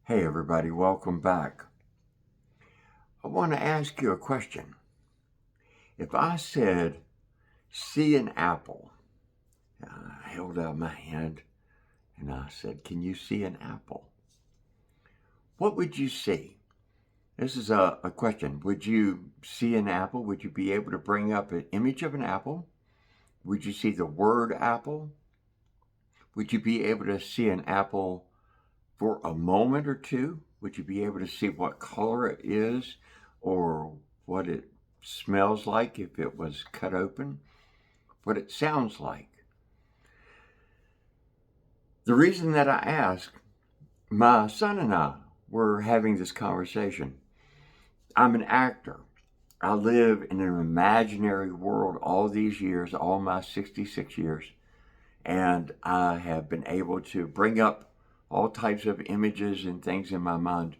Hey everybody, welcome back. I want to ask you a question. If I said, see an apple, I held out my hand and I said, can you see an apple? What would you see? This is a question. Would you see an apple? Would you be able to bring up an image of an apple? Would you see the word apple? Would you be able to see an apple for a moment or two? Would you be able to see what color it is or what it smells like if it was cut open? What it sounds like? The reason that I ask, my son and I were having this conversation. I'm an actor. I live in an imaginary world all these years, all my 66 years, and I have been able to bring up all types of images and things in my mind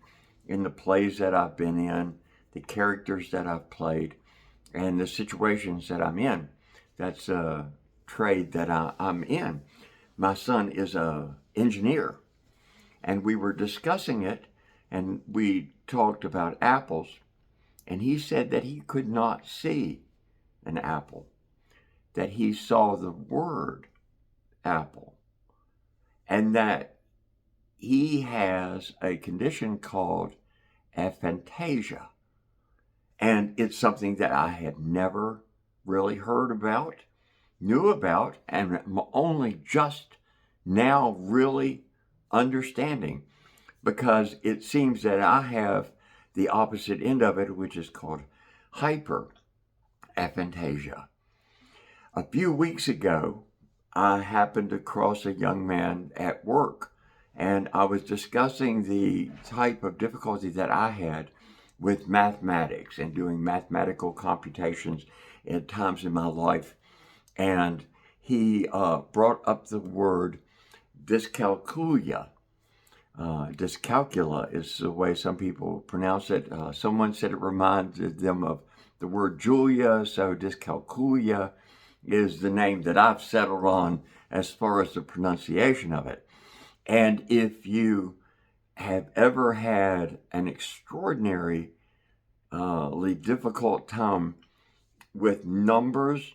in the plays that I've been in, the characters that I've played, and the situations that I'm in. That's a trade that I'm in. My son is an engineer, and we were discussing it, and we talked about apples, and he said that he could not see an apple, that he saw the word apple, and that he has a condition called aphantasia. And it's something that I had never really heard about, knew about, and only just now really understanding, because it seems that I have the opposite end of it, which is called hyperaphantasia. A few weeks ago, I happened to cross a young man at work, and I was discussing the type of difficulty that I had with mathematics and doing mathematical computations at times in my life. And he brought up the word dyscalculia. Dyscalculia is the way some people pronounce it. Someone said it reminded them of the word Julia, so dyscalculia is the name that I've settled on as far as the pronunciation of it. And if you have ever had an extraordinarily difficult time with numbers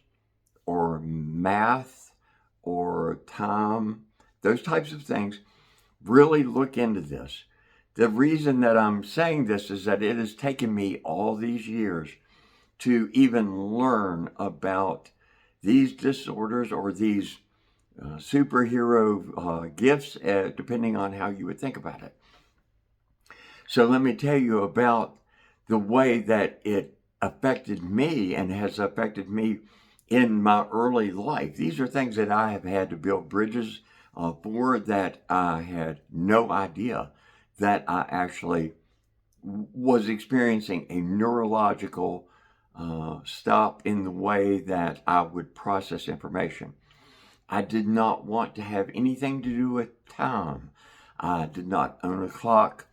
or math or time, those types of things, really look into this. The reason that I'm saying this is that it has taken me all these years to even learn about these disorders or these superhero gifts, depending on how you would think about it. So let me tell you about the way that it affected me and has affected me in my early life. These are things that I have had to build bridges for, that I had no idea that I actually was experiencing a neurological stop in the way that I would process information. I did not want to have anything to do with time. I did not own a clock.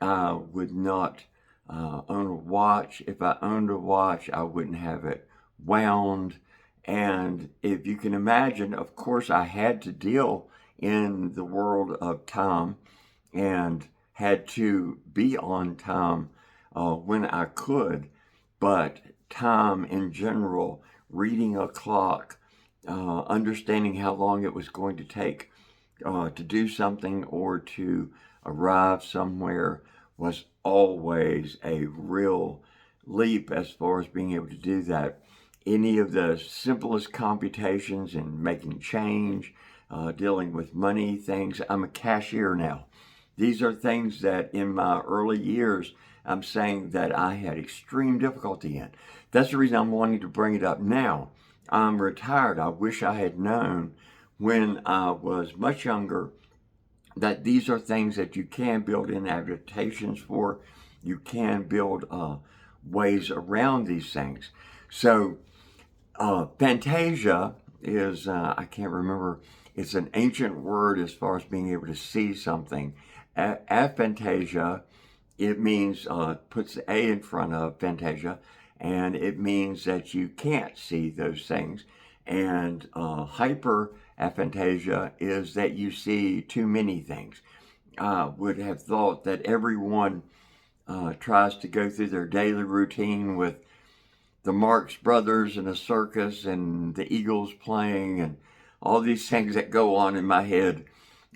I would not own a watch. If I owned a watch, I wouldn't have it wound. And if you can imagine, of course, I had to deal in the world of time and had to be on time when I could. But time in general, reading a clock, understanding how long it was going to take to do something or to arrive somewhere, was always a real leap as far as being able to do that. Any of the simplest computations and making change, dealing with money things. I'm a cashier now. These are things that in my early years, I'm saying that I had extreme difficulty in. That's the reason I'm wanting to bring it up now. I'm retired. I wish I had known when I was much younger that these are things that you can build in adaptations for. You can build ways around these things. So Fantasia is, I can't remember, it's an ancient word as far as being able to see something. Aphantasia, it means, puts the A in front of Fantasia, and it means that you can't see those things. And hyperaphantasia is that you see too many things. I would have thought that everyone tries to go through their daily routine with the Marx Brothers and a circus and the Eagles playing and all these things that go on in my head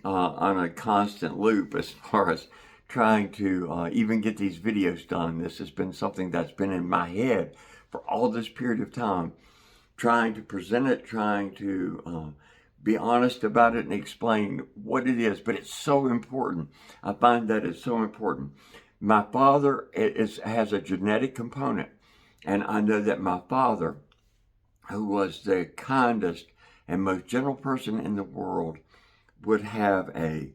on a constant loop as far as trying to even get these videos done. This has been something that's been in my head for all this period of time, trying to present it, trying to be honest about it and explain what it is. But it's so important. I find that it's so important. My father has a genetic component. And I know that my father, who was the kindest and most gentle person in the world, would have a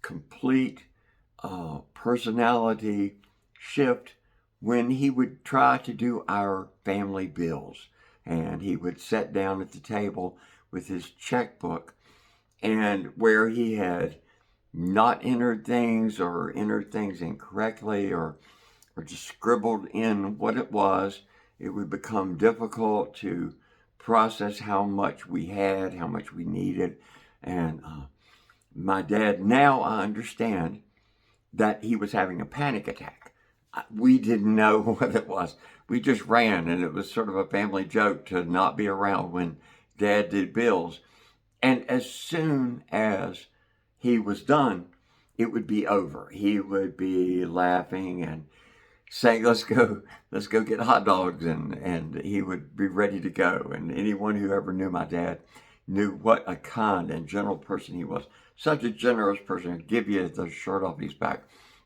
complete personality shift when he would try to do our family bills. And he would sit down at the table with his checkbook, and where he had not entered things or entered things incorrectly or just scribbled in what it was, it would become difficult to process how much we had, how much we needed. And my dad, now I understand that he was having a panic attack. We didn't know what it was. We just ran, and it was sort of a family joke to not be around when Dad did bills. And as soon as he was done, it would be over. He would be laughing and saying, let's go get hot dogs, and he would be ready to go. And anyone who ever knew my dad knew what a kind and gentle person he was. Such a generous person, he'd give you the shirt off his back.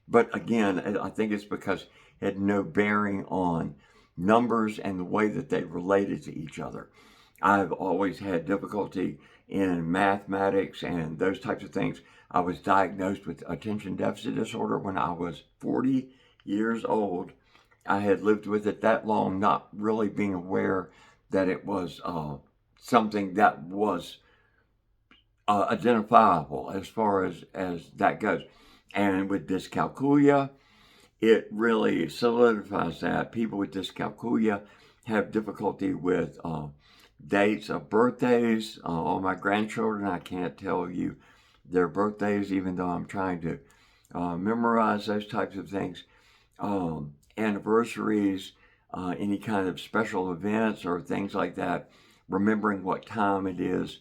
But again, I think it's because it had no bearing on numbers and the way that they related to each other. I've always had difficulty in mathematics and those types of things. I was diagnosed with attention deficit disorder when I was 40 years old. I had lived with it that long, not really being aware that it was something that was identifiable as far as that goes. And with dyscalculia, it really solidifies that. People with dyscalculia have difficulty with dates of birthdays. All my grandchildren, I can't tell you their birthdays, even though I'm trying to memorize those types of things. Anniversaries, any kind of special events or things like that, remembering what time it is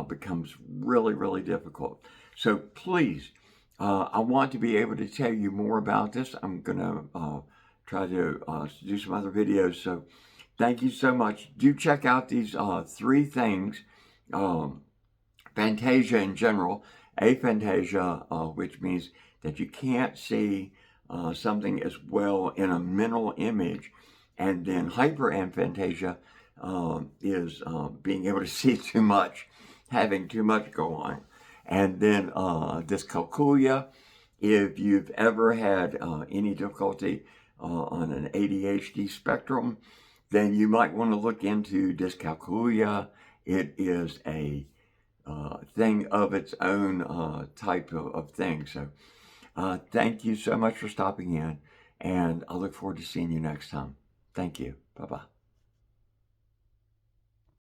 becomes really, really difficult. So please, I want to be able to tell you more about this. I'm going to try to do some other videos. So thank you so much. Do check out these 3 things. Aphantasia in general, aphantasia, which means that you can't see something as well in a mental image. And then hyperaphantasia is being able to see too much, having too much go on. And then dyscalculia, if you've ever had any difficulty on an ADHD spectrum, then you might want to look into dyscalculia. It is a thing of its own type of thing. So thank you so much for stopping in, and I look forward to seeing you next time. Thank you. Bye-bye.